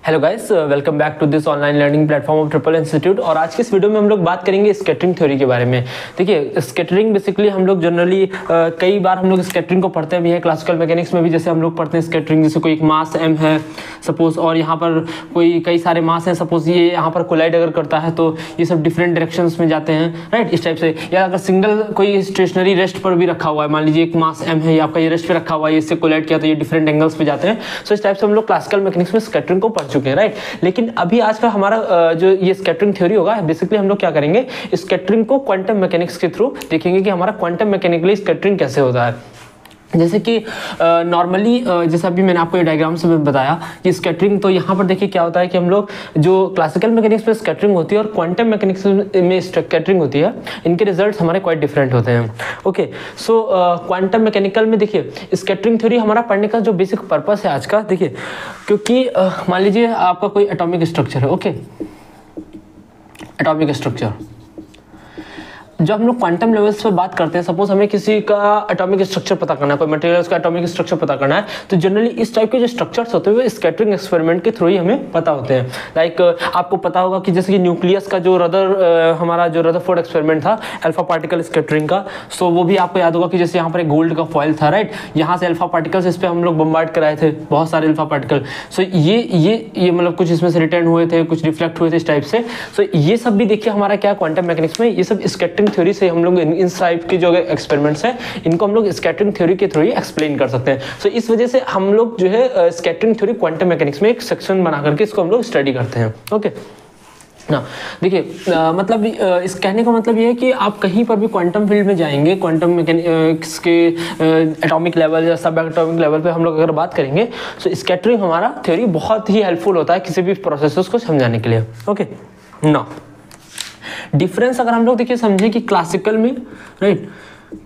Hello guys, welcome back to this online learning platform of triple institute. और आज के इस वीडियो में हम लोग बात करेंगे स्कैटरिंग थ्योरी के बारे में। देखिए, स्कैटरिंग बेसिकली हम लोग जनरली कई बार हम लोग स्कैटरिंग को पढ़ते भी हैं क्लासिकल मैकेनिक्स में भी। जैसे हम लोग पढ़ते हैं स्कैटरिंग, जैसे कोई एक मास m है सपोज, और यहाँ पर कोई कई सारे मास हैं सपोज, ये यहाँ पर कोलाइड अगर करता है तो ये सब डिफरेंट डायरेक्शंस में जाते हैं, राइट, इस टाइप से। या अगर सिंगल कोई स्टेशनरी रेस्ट पर भी रखा हुआ है, मान लीजिए एक मास m है, आपका ये रेस्ट पे रखा हुआ है, इससे कोलाइड किया तो ये डिफरेंट एंगल्स पे जाते हैं। सो इस टाइप से हम लोग क्लासिकल मैकेनिक्स में स्कैटरिंग को पढ़ चुके हैं, राइट। लेकिन अभी आज का हमारा जो ये स्कैटरिंग थ्योरी होगा, बेसिकली हम लोग क्या करेंगे, स्कैटरिंग को क्वांटम मैकेनिक्स के थ्रू देखेंगे कि हमारा क्वांटम मैकेनिकली स्कैटरिंग कैसे होता है। जैसे कि नॉर्मली जैसे अभी मैंने आपको ये डायग्राम से बताया कि स्कैटरिंग, तो यहाँ पर देखिए क्या होता है कि हम लोग जो क्लासिकल मैकेनिक्स में स्कैटरिंग होती है और क्वांटम मैकेनिक्स में स्कैटरिंग होती है, इनके रिजल्ट्स हमारे क्वाइट डिफरेंट होते हैं। ओके, सो क्वांटम मैकेनिकल में देखिए स्कैटरिंग थ्योरी हमारा पढ़ने का जो बेसिक पर्पस है आज का, देखिए, क्योंकि मान लीजिए आपका कोई एटॉमिक स्ट्रक्चर है, ओके, एटॉमिक स्ट्रक्चर। जब हम लोग क्वांटम लेवल्स पर बात करते हैं, सपोज हमें किसी का एटॉमिक स्ट्रक्चर पता करना है, कोई मटेरियल्स का एटॉमिक स्ट्रक्चर पता करना है, तो जनरली इस टाइप के जो स्ट्रक्चर्स होते हैं वो स्कैटरिंग एक्सपेरिमेंट के थ्रू ही हमें पता होते हैं। लाइक आपको पता होगा कि जैसे कि न्यूक्लियस का जो हमारा जो रदरफोर्ड एक्सपेरिमेंट था अल्फा पार्टिकल स्कैटरिंग का, सो वो भी आपको याद होगा कि जैसे यहाँ पर एक गोल्ड का फॉइल था, राइट, यहाँ से अल्फा पार्टिकल्स इस पर हम लोग बम्बार्ड कराए थे, बहुत सारे अल्फा पार्टिकल। सो ये मतलब कुछ इसमें से रिटर्न हुए थे, कुछ रिफ्लेक्ट हुए थे इस टाइप से। सो ये सब भी देखिए हमारा क्या क्वांटम मैकेनिक्स में, ये सब स्कैटरिंग थ्योरी से हम लोग इन टाइप के जो एक्सपेरिमेंट्स हैं इनको हम लोग स्कैटरिंग थ्योरी के थ्रू ही एक्सप्लेन कर सकते हैं। सो इस वजह से हम लोग जो है स्कैटरिंग थ्योरी क्वांटम मैकेनिक्स में एक सेक्शन बना करके इसको हम लोग स्टडी करते हैं। ओके ना, देखिए मतलब इस कहने का मतलब ये है कि आप कहीं पर भी क्वांटम फील्ड में जाएंगे, क्वांटम मैकेनिक्स के एटॉमिक लेवल या सब एटॉमिक लेवल पे हम लोग अगर बात करेंगे, तो स्कैटरिंग हमारा थ्योरी बहुत ही हेल्पफुल होता है किसी भी प्रोसेसेस को समझाने के लिए। ओके ना, डिफरेंस अगर हम लोग देखिए समझे कि क्लासिकल में, राइट,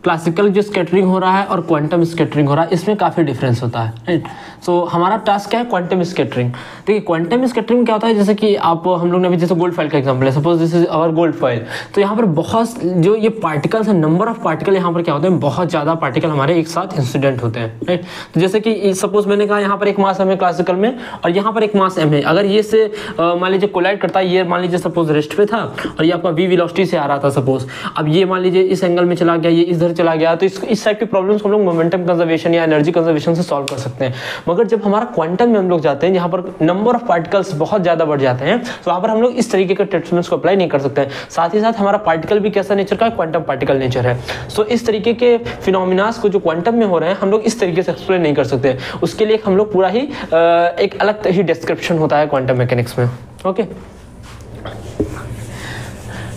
क्लासिकल जो स्कैटरिंग हो रहा है और क्वांटम स्कैटरिंग हो रहा है, इसमें काफ़ी डिफरेंस होता है, राइट। सो हमारा टास्क क्या है, क्वांटम स्कैटरिंग। देखिए क्वांटम स्कैटरिंग क्या होता है, जैसे कि आप हम लोग ने अभी जैसे गोल्ड फॉइल का एग्जांपल है, suppose this is our gold foil, तो यहाँ पर बहुत जो ये पार्टिकल्स हैं, नंबर ऑफ पार्टिकल यहाँ पर क्या होते हैं, बहुत ज़्यादा पार्टिकल हमारे एक साथ इंसिडेंट होते हैं, राइट। तो जैसे कि सपोज मैंने कहा यहाँ पर एक मास एम है क्लासिकल में और यहाँ पर एक मास एम है, अगर ये से मान लीजिए कोलाइड करता है, ये मान लीजिए सपोज रेस्ट पे था और ये आपका वी वेलोसिटी से आ रहा था सपोज, अब ये मान लीजिए इस एंगल में चला गया, ये इधर चला गया, तो इस टाइप की प्रॉब्लम्स हम लोग मोमेंटम कंजर्वेशन या एनर्जी कंजर्वेशन से सॉल्व कर सकते हैं। मगर जब हमारा क्वांटम में हम लोग जाते हैं, जहाँ पर नंबर ऑफ पार्टिकल्स बहुत ज़्यादा बढ़ जाते हैं, तो वहाँ पर हम लोग इस तरीके के ट्रीटमेंट्स को अप्लाई नहीं कर सकते हैं। साथ ही साथ हमारा पार्टिकल भी कैसा नेचर का है, क्वांटम पार्टिकल नेचर है। सो इस तरीके के फिनोमिनास को जो क्वांटम में हो रहे हैं हम लोग इस तरीके से एक्सप्लेन नहीं कर सकते। उसके लिए हम लोग पूरा ही एक अलग ही डिस्क्रिप्शन होता है क्वांटम मैकेनिक्स में। ओके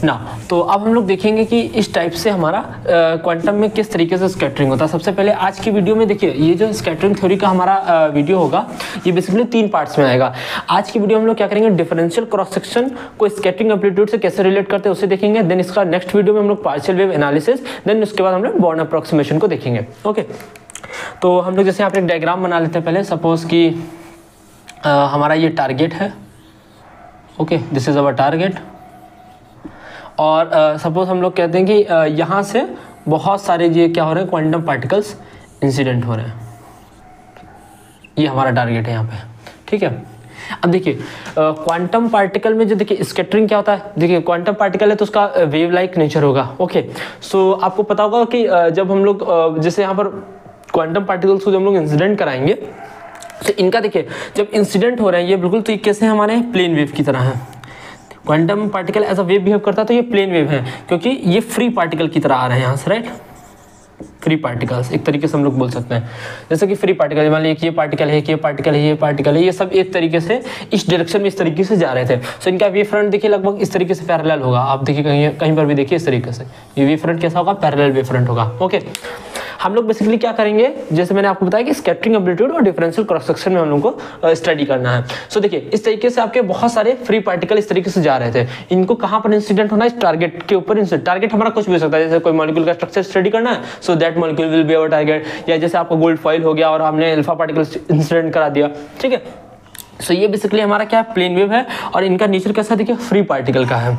ना, तो अब हम लोग देखेंगे कि इस टाइप से हमारा क्वांटम में किस तरीके से स्कैटरिंग होता है। सबसे पहले आज की वीडियो में देखिए, ये जो स्कैटरिंग थ्योरी का हमारा वीडियो होगा, ये बेसिकली 3 पार्ट्स में आएगा। आज की वीडियो हम लोग क्या करेंगे, डिफरेंशियल क्रॉस सेक्शन को स्कैटरिंग एम्पलीट्यूड से कैसे रिलेट करते हैं उसे देखेंगे। देन इसका नेक्स्ट वीडियो में हम लोग पार्शियल वेव एनालिसिस, देन उसके बाद हम लोग बॉर्न अप्रोक्सीमेशन को देखेंगे। ओके, तो हम लोग जैसे यहाँ पर एक डायग्राम बना लेते हैं पहले। सपोज कि हमारा ये टारगेट है, okay, this is our target, और सपोज हम लोग कहते हैं कि यहाँ से बहुत सारे ये क्या हो रहे हैं, क्वांटम पार्टिकल्स इंसिडेंट हो रहे हैं। ये हमारा टारगेट है यहाँ पे, ठीक है। अब देखिए क्वांटम पार्टिकल में जो देखिए स्कैटरिंग क्या होता है, देखिए क्वांटम पार्टिकल है तो उसका वेव लाइक नेचर होगा। ओके, सो आपको पता होगा कि जब हम लोग जैसे यहाँ पर क्वांटम पार्टिकल्स को जब हम लोग इंसिडेंट कराएंगे, तो इनका देखिए जब इंसिडेंट हो रहे हैं ये बिल्कुल तो कैसे हमारे प्लेन वेव की तरह है। Quantum particle as a wave behave करता है, तो ये प्लेन वेव है क्योंकि ये फ्री पार्टिकल की तरह आ रहे हैं यहाँ से, राइट। फ्री पार्टिकल्स एक तरीके से हम लोग बोल सकते हैं, जैसे कि फ्री पार्टिकल, मान लीजिए ये पार्टिकल है, ये पार्टिकल है, ये पार्टिकल है, ये सब एक तरीके से इस डायरेक्शन में इस तरीके से जा रहे थे। सो इनका वेव फ्रंट देखिए लगभग इस तरीके से पैरेलल होगा। आप देखिए कहीं पर भी देखिए इस तरीके से ये वेव फ्रंट कैसा होगा, पैरेलल वेव फ्रंट होगा। ओके, हम लोग बेसिकली क्या करेंगे, जैसे मैंने आपको बताया कि स्कैटरिंग एम्पलीट्यूड और डिफरेंशियल क्रॉस सेक्शन में हम लोग को स्टडी करना है। सो देखिए इस तरीके से आपके बहुत सारे फ्री पार्टिकल इस तरीके से जा रहे थे, इनको कहाँ पर इंसिडेंट होना है, इस टारगेट के ऊपर। टारगेट हमारा कुछ भी हो सकता है, जैसे कोई मॉलिक्यूल का स्ट्रक्चर स्टडी करना है, so that molecule will be our target, या जैसे आपका गोल्ड फॉइल हो गया और हमने अल्फा पार्टिकल इंसिडेंट करा दिया, ठीक है। सो ये बेसिकली हमारा क्या है, प्लेन वेव है, और इनका नेचर कैसा देखिए फ्री पार्टिकल का है।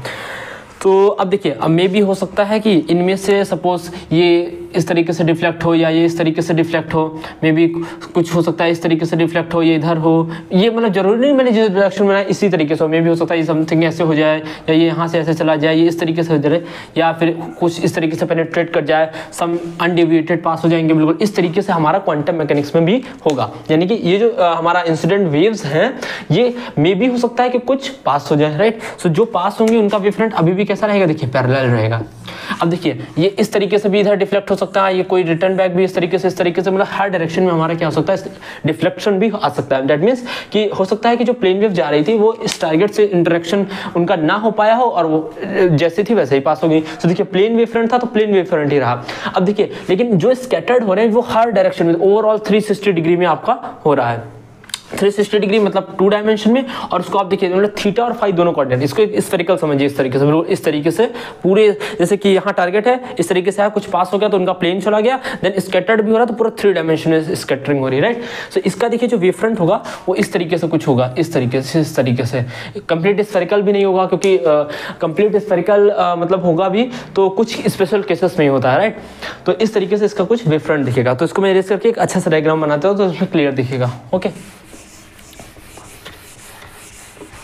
तो अब देखिए, अब मे भी हो सकता है कि इनमें से सपोज ये इस तरीके से डिफ्लेक्ट हो या ये इस तरीके से डिफ्लेक्ट हो, मे बी कुछ हो सकता है इस तरीके से डिफ्लेक्ट हो, ये इधर हो, ये मतलब जरूरी नहीं मैंने जिस डायरेक्शन बनाया इसी तरीके से हो, मे भी हो सकता है ये समथिंग ऐसे हो जाए या ये यहाँ से ऐसे चला जाए, ये इस तरीके से हो जाए या फिर कुछ इस तरीके से पेनिट्रेट कर जाए, सम अनडिविएटेड पास हो जाएंगे, बिल्कुल इस तरीके से हमारा क्वांटम मैकेनिक्स में भी होगा। यानी कि ये जो हमारा इंसिडेंट वेव्स हैं ये मे भी हो सकता है कि कुछ पास हो जाए, राइट। सो जो पास होंगे उनका वेवफ्रंट अभी भी कैसा रहेगा, देखिए पैरेलल रहेगा। अब देखिए ये इस तरीके से भी इधर डिफ्लेक्ट हो सकता है, ये कोई रिटर्न बैक भी इस तरीके से मतलब हर डायरेक्शन में हमारा क्या हो सकता है, डिफ्लेक्शन भी आ सकता है। दैट मीन्स कि हो सकता है कि जो प्लेन वेव जा रही थी वो इस टारगेट से इंटरेक्शन उनका ना हो पाया हो और वो जैसे थी वैसे ही पास हो गई। तो देखिए प्लेन वेव फ्रंट था तो प्लेन वेव फ्रंट ही रहा। अब देखिए लेकिन जो स्कैटर्ड हो रहे हैं वो हर डायरेक्शन में ओवरऑल 360 डिग्री में आपका हो रहा है। 360 डिग्री मतलब 2 डायमेंशन में, और उसको आप देखिए मतलब थीटा और फाई दोनों कोऑर्डिनेट, इसको स्फेरिकल समझिए इस तरीके से, बिल्कुल इस तरीके से पूरे, जैसे कि यहाँ टारगेट है इस तरीके से कुछ पास हो गया तो उनका प्लेन चला गया, देन स्कैटर्ड भी हो रहा है तो पूरा 3 डायमेंशन में स्कैटरिंग हो रही है, राइट। सो इसका देखिए जो वेव फ्रंट होगा वो इस तरीके से कुछ होगा, इस तरीके से कंप्लीट स्फेरिकल भी नहीं होगा, क्योंकि कंप्लीट स्फेरिकल मतलब होगा भी तो कुछ स्पेशल केसेस में ही होता है, राइट। तो इस तरीके से इसका कुछ वेव फ्रंट दिखेगा। तो इसको मैं इरेज करके एक अच्छा सा डायग्राम बनाते हो तो उसमें क्लियर दिखेगा, ओके।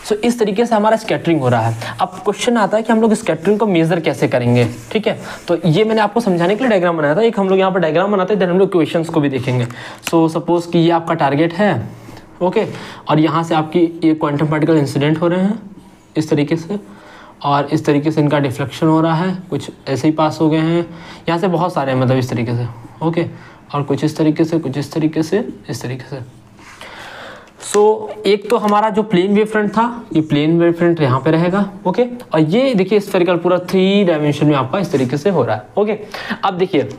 तो इस तरीके से हमारा स्कैटरिंग हो रहा है। अब क्वेश्चन आता है कि हम लोग स्कैटरिंग को मेजर कैसे करेंगे, ठीक है। तो ये मैंने आपको समझाने के लिए डायग्राम बनाया था। एक हम लोग यहाँ पर डायग्राम बनाते हैं, देन हम लोग क्वेश्चंस को भी देखेंगे। सो सपोज कि ये आपका टारगेट है, ओके, और यहाँ से आपकी ये क्वांटम पार्टिकल इंसिडेंट हो रहे हैं इस तरीके से, और इस तरीके से इनका डिफ्लेक्शन हो रहा है, कुछ ऐसे ही पास हो गए हैं, यहाँ से बहुत सारे हैं मतलब इस तरीके से, ओके, और कुछ इस तरीके से, कुछ इस तरीके से, इस तरीके से। सो एक तो हमारा जो प्लेन वेव फ्रंट था, ये प्लेन वेव फ्रंट यहाँ पे रहेगा, ओके, और ये देखिए स्फेरिकल पूरा 3 डायमेंशन में आपका इस तरीके से हो रहा है, ओके। अब देखिए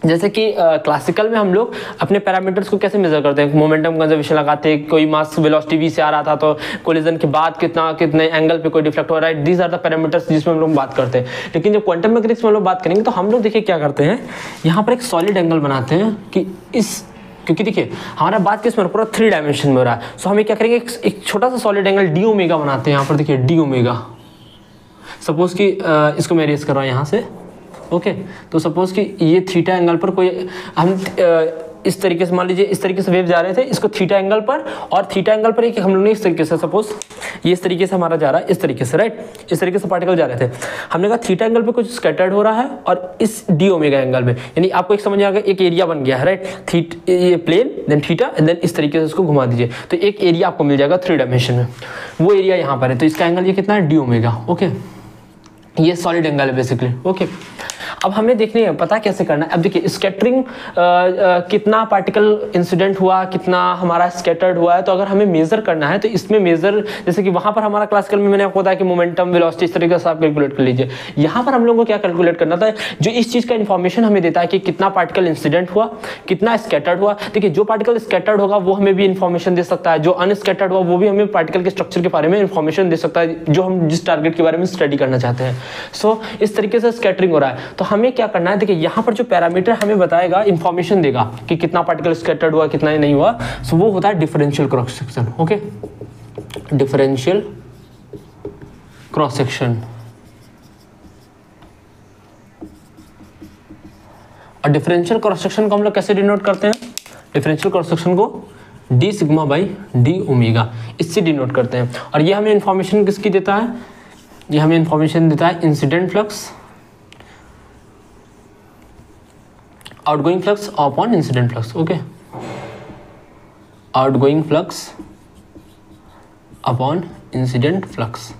जैसे कि क्लासिकल में हम लोग अपने पैरामीटर्स को कैसे मेजर करते हैं, मोमेंटम कंजर्वेशन लगाते हैं, कोई मास वेलोसिटी v से आ रहा था तो कोलिजन के बाद कितने एंगल पे कोई डिफ्लेक्ट हो रहा है, दीज आर द पैरामीटर्स जिसमें हम लोग बात करते हैं। लेकिन जब क्वांटम मैकेनिक्स में हम लोग बात करेंगे तो हम लोग देखिए क्या करते हैं, यहाँ पर एक सॉलिड एंगल बनाते हैं कि क्योंकि देखिए हमारा बात किस में पूरा 3 डायमेंशन में हो रहा है। सो हमें क्या करेंगे, एक छोटा सा सॉलिड एंगल डी ओमेगा बनाते हैं। यहाँ पर देखिए डी ओमेगा, सपोज कि इसको मैं रेस कर रहा हूँ यहाँ से, ओके। तो सपोज कि ये थीटा एंगल पर कोई हम इस तरीके से मान लीजिए इस तरीके से वेव जा रहे थे, इसको थीटा एंगल पर, और थीटा एंगल पर एक हम लोग ने इस तरीके से, सपोज ये इस तरीके से हमारा जा रहा है इस तरीके से, राइट, इस तरीके से पार्टिकल जा रहे थे। हमने कहा थीटा एंगल पे कुछ स्कैटर्ड हो रहा है और इस डी ओमेगा एंगल में, यानी आपको एक समझ आ गया, एक एरिया बन गया है, राइट, ये प्लेन देन थीटा देन इस तरीके से उसको घुमा दीजिए तो एक एरिया आपको मिल जाएगा 3 डायमेंशन में। वो एरिया यहाँ पर है तो इसका एंगल ये कितना है, डी ओमेगा, ओके। ये सॉलिड एंगल है बेसिकली, ओके। अब हमें देखने हैं पता कैसे करना है। अब देखिए स्कैटरिंग कितना पार्टिकल इंसिडेंट हुआ, कितना हमारा स्कैटर्ड हुआ है, तो अगर हमें मेजर करना है तो इसमें मेजर, जैसे कि वहां पर हमारा क्लासिकल में मैंने आपको बताया कि मोमेंटम वेलोसिटी इस तरीके से आप कैलकुलेट कर लीजिए। यहाँ पर हम लोगों को क्या कैलकुलेट करना था, जो इस चीज का इन्फॉर्मेशन हमें देता है कि कितना पार्टिकल इंसिडेंट हुआ, कितना स्कैटर्ड हुआ। देखिए जो पार्टिकल स्कैटर्ड होगा वो हमें भी इन्फॉर्मेशन दे सकता है, जो अनस्कैटर्ड हुआ वो भी हमें पार्टिकल के स्ट्रक्चर के बारे में इन्फॉर्मेशन दे सकता है, जो हम जिस टारगेट के बारे में स्टडी करना चाहते हैं। सो इस तरीके से स्कैटरिंग हो रहा है। तो हमें क्या करना है, देखिए यहाँ पर जो पैरामीटर हमें बताएगा, इंफॉर्मेशन देगा कि कितना पार्टिकल स्कैटर्ड हुआ, कितना नहीं हुआ, सो वो होता है differential cross section, okay, differential cross section. और डिफरेंशियल क्रॉस सेक्शन को हम लोग कैसे डिनोट करते हैं, डिफरेंशियल क्रॉस सेक्शन को D sigma by D omega इससे डिनोट करते हैं। और ये हमें इंफॉर्मेशन किसकी देता है, ये हमें इंफॉर्मेशन देता है incident flux, outgoing flux upon incident flux, okay, outgoing flux upon incident flux,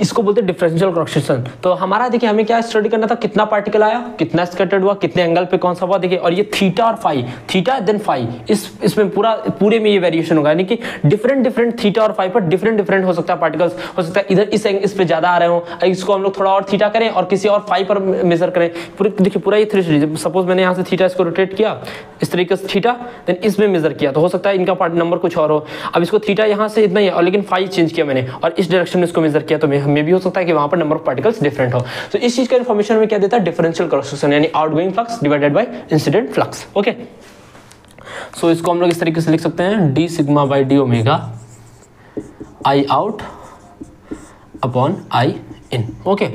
इसको बोलते हैं डिफरेंशियल क्रॉस सेक्शन। तो हमारा देखिए हमें क्या स्टडी करना था, कितना पार्टिकल आया, कितना स्कैटर्ड हुआ, कितने एंगल पे कौन सा हुआ, देखिए। और ये थीटा और फाई, थीटा देन फाई, इसमें पूरे में ये वेरिएशन होगा, यानी कि डिफरेंट थीटा और फाई पर डिफरेंट हो सकता है पार्टिकल्स, हो सकता है इधर इस पे ज्यादा आ रहे हो, इसको हम लोग थोड़ा और थीटा करें और किसी और फाई पर मेजर करें। देखिए पूरा ये 360, सपोज मैंने यहाँ से थीटा इसको रोटेट किया इस तरीके से थीटा, देन इसमें मेजर किया तो हो सकता है इनका पार्ट नंबर कुछ और हो। अब इसको थीटा यहाँ से इतना ही है और लेकिन फाई चेंज किया मैंने और इस डायरेक्शन में इसको मेजर किया तो में भी हो सकता है कि वहां पर नंबर ऑफ पार्टिकल्स डिफरेंट हो। तो इस चीज का इंफॉर्मेशन में क्या देता है, डिफरेंशियल क्रॉस सेक्शन, यानी outgoing flux divided by incident flux, okay. So इसको हम लोग इस तरीके से लिख सकते हैं, D sigma by D omega I out upon I in. Okay,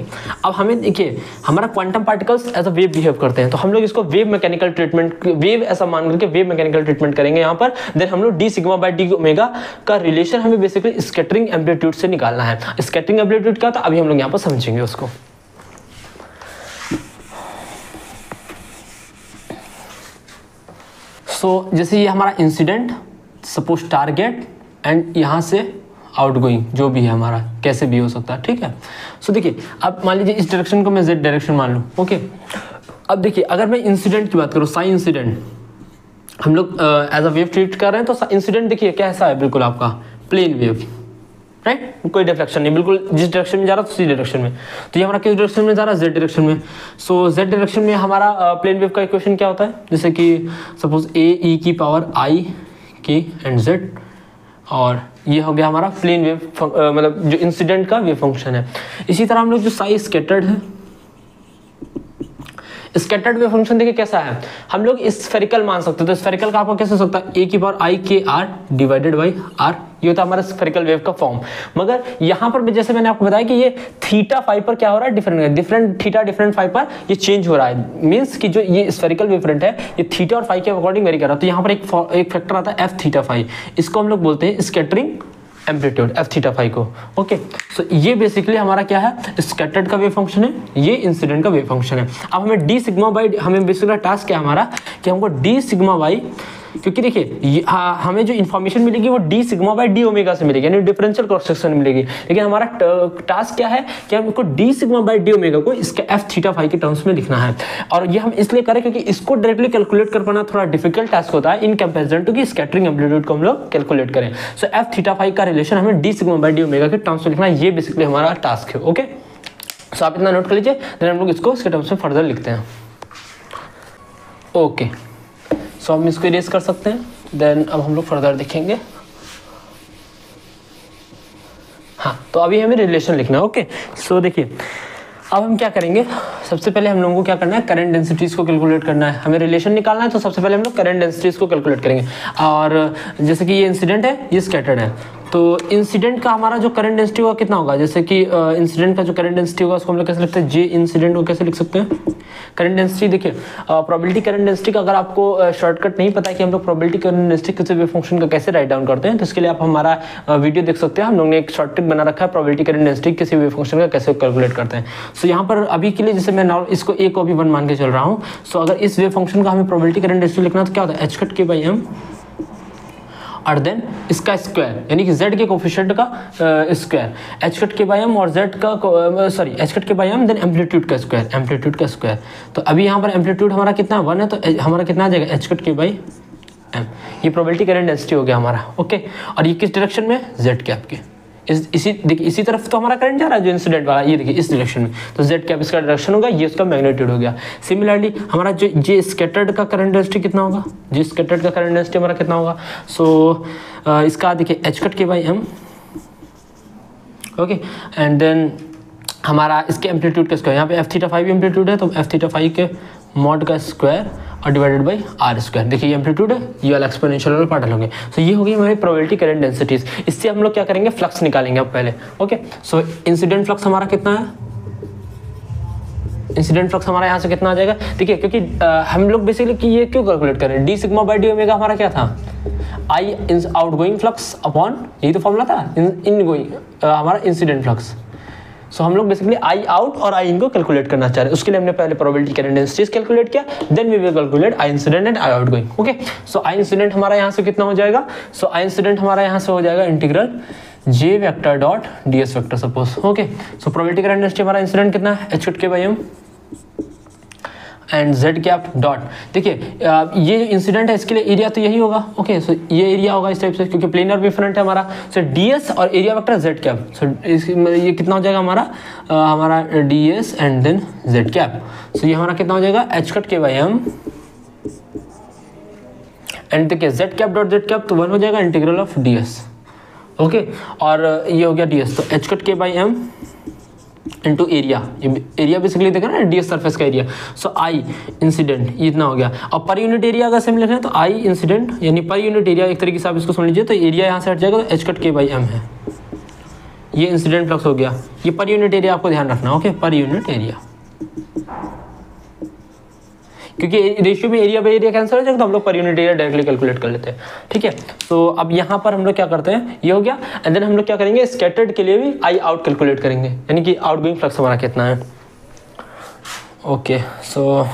अब हमें देखिए हमारा quantum particles as a wave behave करते हैं, तो हम लोग इसको वेव मैकेनिकल ट्रीटमेंट, वेव ऐसा मान करके वेव मैकेनिकल ट्रीटमेंट करेंगे यहाँ पर। देन हम लोग D sigma by D omega का रिलेशन हमें बेसिकली स्कैटरिंग एम्पलीट्यूड से निकालना है। स्कैटरिंग एम्पलीट्यूड क्या था अभी हम लोग यहाँ पर समझेंगे उसको। सो जैसे ये हमारा इंसिडेंट, सपोज टारगेट एंड यहाँ से आउटगोइंग जो भी है हमारा, कैसे भी हो सकता है, ठीक है। सो देखिए अब मान लीजिए इस डायरेक्शन को मैं जेड डायरेक्शन मान लूँ। ओके, अब देखिए अगर मैं इंसिडेंट की बात करूँ, साई इंसिडेंट हम लोग एज अ वेव ट्रीट कर रहे हैं, तो इंसिडेंट देखिए कैसा है, बिल्कुल आपका प्लेन वेव, राइट, कोई डिफ्लेक्शन नहीं, बिल्कुल जिस डायरेक्शन में जा रहा है उसी डायरेक्शन में। तो ये हमारा किस डायरेक्शन में जा रहा है, जेड डायरेक्शन में। सो जेड डायरेक्शन में हमारा प्लेन वेव का इक्वेशन क्या होता है, जैसे कि सपोज ए ई की पावर आई के एंड जेड, और ये हो गया हमारा प्लेन वेव मतलब जो इंसिडेंट का वेव फंक्शन है। इसी तरह हम लोग जो साई स्कैटर्ड है, स्कैटर्ड वेव फंक्शन देखिए कैसा है, हम लोग स्फेरिकल मान सकते हैं। तो स्फेरिकल का आपको कैसे हो सकता है, ए की पावर आई के आर डिवाइडेड बाई आर, ये होता है हमारा स्फेरिकल वेव का फॉर्म। मगर यहाँ पर जैसे मैंने आपको बताया कि ये थीटा फाइव पर क्या हो रहा है, डिफरेंट थीटा डिफरेंट फाइव पर ये चेंज हो रहा है। मीन्स कि जो ये स्फेरिकल वेव फ्रंट है ये थीटा और फाइव के अकॉर्डिंग वेरी कर रहा है। तो यहाँ पर एक फैक्टर आता है एफ थीटा फाइव, इसको हम लोग बोलते हैं scattering amplitude, F theta five को। ओके, सो ये बेसिकली हमारा क्या है, स्कैटर्ड का वेव फंक्शन है, ये इंसिडेंट का वेव फंक्शन है। अब हमें डी सिग्मा बाई, हमें बेसिकली टास्क क्या है हमारा कि हमको डी सिग्मा बाई, क्योंकि देखिए हमें जो इन्फॉर्मेशन मिलेगी वो D sigma by D omega से मिलेगी, यानी डिफरेंशियल क्रॉस सेक्शन मिलेगी। लेकिन हमारा टास्क क्या है कि हमको D sigma by D omega को इसके एफ थीटा फाइव के टर्म्स में लिखना है। और ये हम इसलिए करें क्योंकि इसको डायरेक्टली कैलकुलेट कर पाना थोड़ा डिफिकल्ट टास्क होता है इन कंपेरिजन टू कि स्कैटरिंग एम्पलीट्यूड को हम लोग कैलकुलेट करें। सो एफ थीटा फाइव का रिलेशन हमें D sigma by D omega के टर्म्स में लिखना है, ये बेसिकली हमारा टास्क है। ओके, सो आप इतना नोट कर लीजिए, देन हम लोग इसको इसके टर्म्स में फर्दर लिखते हैं। ओके, सो हम इसको इरेज कर सकते हैं, देन अब हम लोग फर्दर देखेंगे। हाँ, तो अभी हमें रिलेशन लिखना है। ओके, सो देखिए अब हम क्या करेंगे, सबसे पहले हम लोगों को क्या करना है, करंट डेंसिटीज को कैलकुलेट करना है। हमें रिलेशन निकालना है, तो सबसे पहले हम लोग करंट डेंसिटीज को कैलकुलेट करेंगे। और जैसे कि ये इंसिडेंट है, ये स्कैटर्ड है, तो इंसिडेंट का हमारा जो करंट डेंसिटी होगा कितना होगा, जैसे कि इंसिडेंट का जो करंट डेंसिटी होगा उसको हम लोग कैसे लिखते हैं, जे इंसिडेंट को कैसे लिख सकते हैं, करंट डेंसिटी। देखिए प्रोबेबिलिटी करंट डेंसिटी का अगर आपको शॉर्टकट नहीं पता है कि हम लोग प्रोबेबिलिटी करंट डेंसिटी किसी भी फंक्शन का कैसे राइट डाउन करते हैं, तो इसके लिए आप हमारा वीडियो देख सकते हैं। हम लोग ने एक शॉर्टकट बना रखा है प्रोबेबिलिटी करंट डेंसिटी किसी भी फंक्शन का कैसे कैलकुलेट करते हैं। सो यहाँ पर अभी के लिए जैसे मैं इसको ए को भी 1 मान के चल रहा हूँ। सो अगर इस वेव फंक्शन का हमें प्रोबेबिलिटी करंट डेंसिटी लिखना तो क्या होता है, एच कट के बाई एम और देन इसका स्क्वायर, यानी कि z के कोफिशिएंट का स्क्वायर, एच कट के बाई एम और z का सॉरी एच कट के बाई एम, देन एम्पलीट्यूड का स्क्वायर, एम्पलीट्यूड का स्क्वायर। तो अभी यहाँ पर एम्पलीट्यूड हमारा कितना 1 है, तो हमारा कितना आ जाएगा, एच कट के बाई एम। ये प्रोबेबिलिटी करंट डेंसिटी हो गया हमारा। ओके, और ये किस डायरेक्शन में, z कैप के देखिए इसी तरफ तो हमारा करंट जा रहा है जो इंसिडेंट वाला, ये देखिए इस डायरेक्शन में, तो z कैप इसका डायरेक्शन होगा, ये उसका मैग्नीट्यूड हो गया। सिमिलरली हमारा जो जे स्कैटर्ड का करंट डेंसिटी कितना होगा, जे स्कैटर्ड का करंट डेंसिटी हमारा कितना होगा। सो इसका देखिए एच कट के by M. Okay, and then हमारा इसके एम्पलीट्यूड का स्क्वायर, यहाँ पे एफ थीटा फाइव एम्पलीट्यूड है, तो एफ थीटा फाइव के मॉड का स्क्वायर और डिवाइडेड बाई आर स्क्वायर। देखिए ये एम्पलीट्यूड है, ये वाला एक्सपोनेंशियल वाला पार्ट होंगे। सो ये हो गई हमारी प्रोबेबिलिटी करंट डेंसिटीज। इससे हम लोग क्या करेंगे, फ्लक्स निकालेंगे अब पहले। ओके, सो इंसिडेंट फ्लक्स हमारा कितना है, इंसिडेंट फ्लक्स हमारा यहाँ से कितना आ जाएगा, देखिए क्योंकि हम लोग बेसिकली कि ये क्यों कैलकुलेट करें, D sigma by D omega हमारा क्या था, आई आउट गोइंग फ्लक्स अपॉन, यही तो फॉर्मूला था, इन गोइंग हमारा इंसिडेंट फ्लक्स। सो हम लोग बेसिकली आई आउट और आई इन को कैलकुलेट करना चाह रहे हैं, उसके लिए हमने पहले प्रोबेबिलिटी करंट डेंसिटीज कैलकुलेट किया, then we will calculate I incident and I out going. Okay, so I incident हमारा यहाँ से कितना हो जाएगा, सो आई इंसिडेंट हमारा यहाँ से हो जाएगा integral J vector dot D S vector suppose. Okay, so probability current density हमारा इंसिडेंट कितना है, एच कट के by M and Z cap dot. देखिए ये जो इंसिडेंट है इसके लिए एरिया तो यही होगा। ओके, सो ये एरिया होगा इस टाइप से, क्योंकि प्लेनर वेव फ्रंट है हमारा। सो डीएस और area vector Z cap. So ये कितना हो जाएगा हमारा DS and then Z cap. So ये हमारा कितना हो जाएगा, एच कट के बाई एम एंड देखिए Z cap dot Z cap, तो 1 हो जाएगा इंटीग्रल ऑफ डीएस। ओके, और ये हो गया डीएस, तो एच कट के by M into area, area basically देखा ना डीएस सरफेस का एरिया। सो आई इंसिडेंट ये इतना हो गया, और पर यूनिट एरिया अगर सेम लिखें तो आई इंसिडेंट यानी पर यूनिट एरिया, एक तरीके से आप इसको सुन लीजिए, तो एरिया यहाँ से हट जाएगा, तो एच कट के बाई एम है। ये इंसिडेंट फ्लक्स हो गया, ये पर यूनिट एरिया आपको ध्यान रखना, ओके, पर यूनिट एरिया, क्योंकि रेशियो में एरिया बाई एरिया कैंसिल हो जाएगा तो हम लोग per unit area directly calculate कर लेते हैं, ठीक है। तो अब यहाँ पर हम लोग क्या करते हैं, ये हो गया, एंड देन हम लोग क्या करेंगे, स्कैटर्ड के लिए भी आई आउट कैलकुलेट करेंगे, यानी कि आउटगोइंग फ्लक्स हमारा कितना है, ओके। सो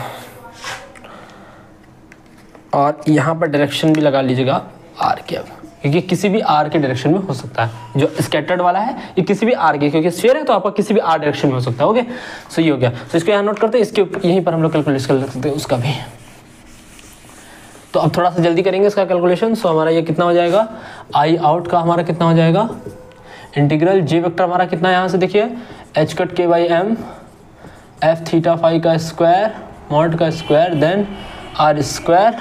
और यहाँ पर डायरेक्शन भी लगा लीजिएगा आर के, अब क्योंकि किसी भी आर के डायरेक्शन में हो सकता है, जो स्कैटर्ड वाला है ये किसी भी आर के, क्योंकि स्फीयर है तो आपका किसी भी आर डायरेक्शन में हो सकता है, ओके। सो ये हो गया, तो इसको यहाँ नोट करते हैं, इसके यहीं पर हम लोग कैलकुलेट कर सकते हैं उसका भी। तो अब थोड़ा सा जल्दी करेंगे इसका कैलकुलेशन। सो हमारा ये कितना हो जाएगा, आई आउट का हमारा कितना हो जाएगा, इंटीग्रल जे वेक्टर हमारा कितना है, यहाँ से देखिए एच कट के by M F theta phi का स्क्वायर मॉड का square then R square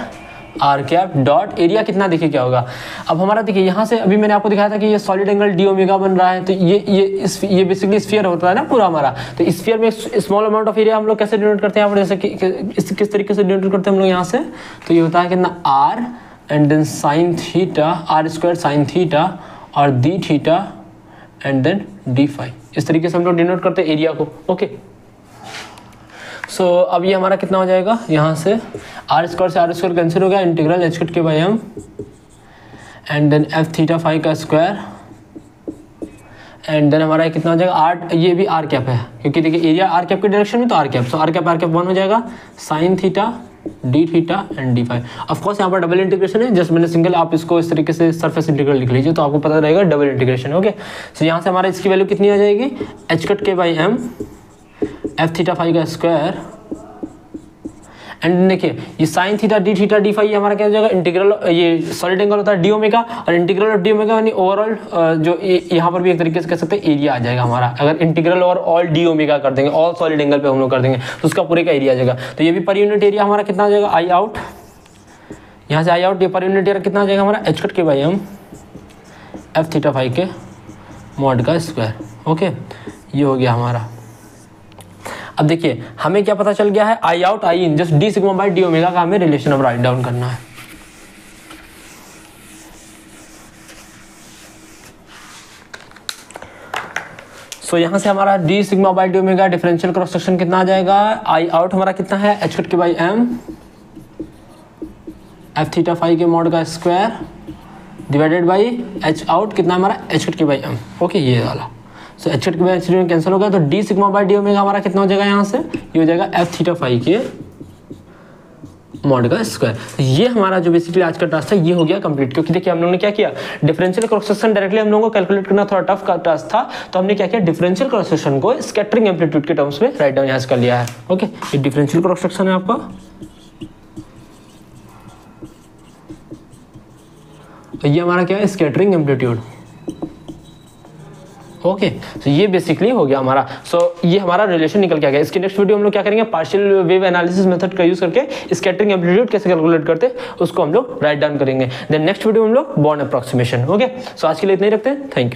R cap dot area कितना, देखिए क्या होगा। अब हमारा देखिए यहाँ से अभी मैंने आपको दिखाया था कि ये सॉलिड एंगल डी ओमेगा बन रहा है, तो ये बेसिकली स्फीयर होता है ना पूरा हमारा, तो स्फीयर में स्मॉल अमाउंट ऑफ एरिया हम लोग कैसे डिनोट करते हैं यहाँ पर, जैसे कि किस तरीके से डिनोट करते हैं हम लोग यहाँ से, तो ये होता है कितना R and then sine theta R square sine theta और D theta and then D phi, इस तरीके से हम लोग डिनोट करते हैं एरिया को, ओके। सो अब ये हमारा कितना हो जाएगा, यहाँ से आर स्क्वायर से आर स्क्वायर कैंसिल हो गया, इंटीग्रल एच कट के by M and then F theta phi का स्क्वायर एंड देन हमारा कितना हो जाएगा आर, ये भी आर कैप है क्योंकि देखिए एरिया आर कैप के डायरेक्शन में, तो R cap, so R cap 1 हो जाएगा sine theta D theta and D phi. Of course यहाँ पर डबल इंटीग्रेशन है, जस्ट मैंने सिंगल, आप इसको इस तरीके से सरफेस इंटीग्रल लिख लीजिए तो आपको पता रहेगा डबल इंटीग्रेशन, ओके। सो यहाँ से हमारा इसकी वैल्यू कितनी आ जाएगी, एच कट के by M F theta phi का स्क्वायर एंड देखिए ये साइन थीटा डी फाई हमारा क्या हो जाएगा, इंटीग्रल, ये सॉलिड एंगल होता है डी ओमेगा और इंटीग्रल ऑफ डी ओमेगा यानी ओवरऑल जो यहाँ पर भी एक तरीके से कह सकते हैं एरिया आ जाएगा हमारा, अगर इंटीग्रल और ऑल डी ओमेगा कर देंगे, ऑल सॉलिड एंगल पे हम लोग कर देंगे तो उसका पूरे का एरिया आ जाएगा। तो ये भी पर यूनिट एरिया हमारा कितना आ जाएगा, आई आउट, यहाँ से आई आउट, ये पर यूनिट एरिया कितना आ जाएगा हमारा, एच कट के by M F theta phi के मॉड का स्क्वायर, ओके। ये हो गया हमारा। अब देखिए हमें क्या पता चल गया है, I out I in, just D sigma by D omega का हमें रिलेशन अब राइट डाउन करना है। सो यहाँ से हमारा D sigma by D omega differential cross section कितना आ जाएगा, आई आउट हमारा कितना है, एच कट के by M F theta phi के मॉड का square divided by H out कितना हमारा, एच कट के बाई एम, ओके, ये वाला। सो एच कट के बाई एच में कैंसिल हो गया, तो D sigma by D omega हमारा कितना हो जाएगा, यहाँ से ये हो जाएगा एफ थीटा फाई के मॉड का स्क्वायर। ये हमारा जो बेसिकली आज का टास्क था ये हो गया कंप्लीट, क्योंकि देखिए हम लोगों ने क्या किया, डिफरेंशियल क्रॉस सेक्शन डायरेक्टली हम लोगों को कैलकुलेट करना थोड़ा टफ का टास्क था, तो हमने क्या किया, डिफरेंशियल क्रॉस सेक्शन को स्कैटरिंग एम्पलीट्यूड के टर्म्स में राइट डाउन यहाँ से कर लिया है, ओके। ये डिफरेंशियल क्रॉस सेक्शन है आपका, ये हमारा क्या है, स्कैटरिंग एम्पलीट्यूड, ओके। तो ये बेसिकली हो गया हमारा। सो ये हमारा रिलेशन निकल के आ गया। इसकी नेक्स्ट वीडियो हम लोग क्या करेंगे, पार्शियल वेव एनालिसिस मेथड का यूज करके स्कैटरिंग एम्पलीट्यूड कैसे कैलकुलेट करते हैं उसको हम लोग राइट डाउन करेंगे। देन नेक्स्ट वीडियो हम लोग बॉर्न अप्रॉक्सीमेशन, ओके। सो आज के लिए इतना ही रखते हैं, थैंक यू।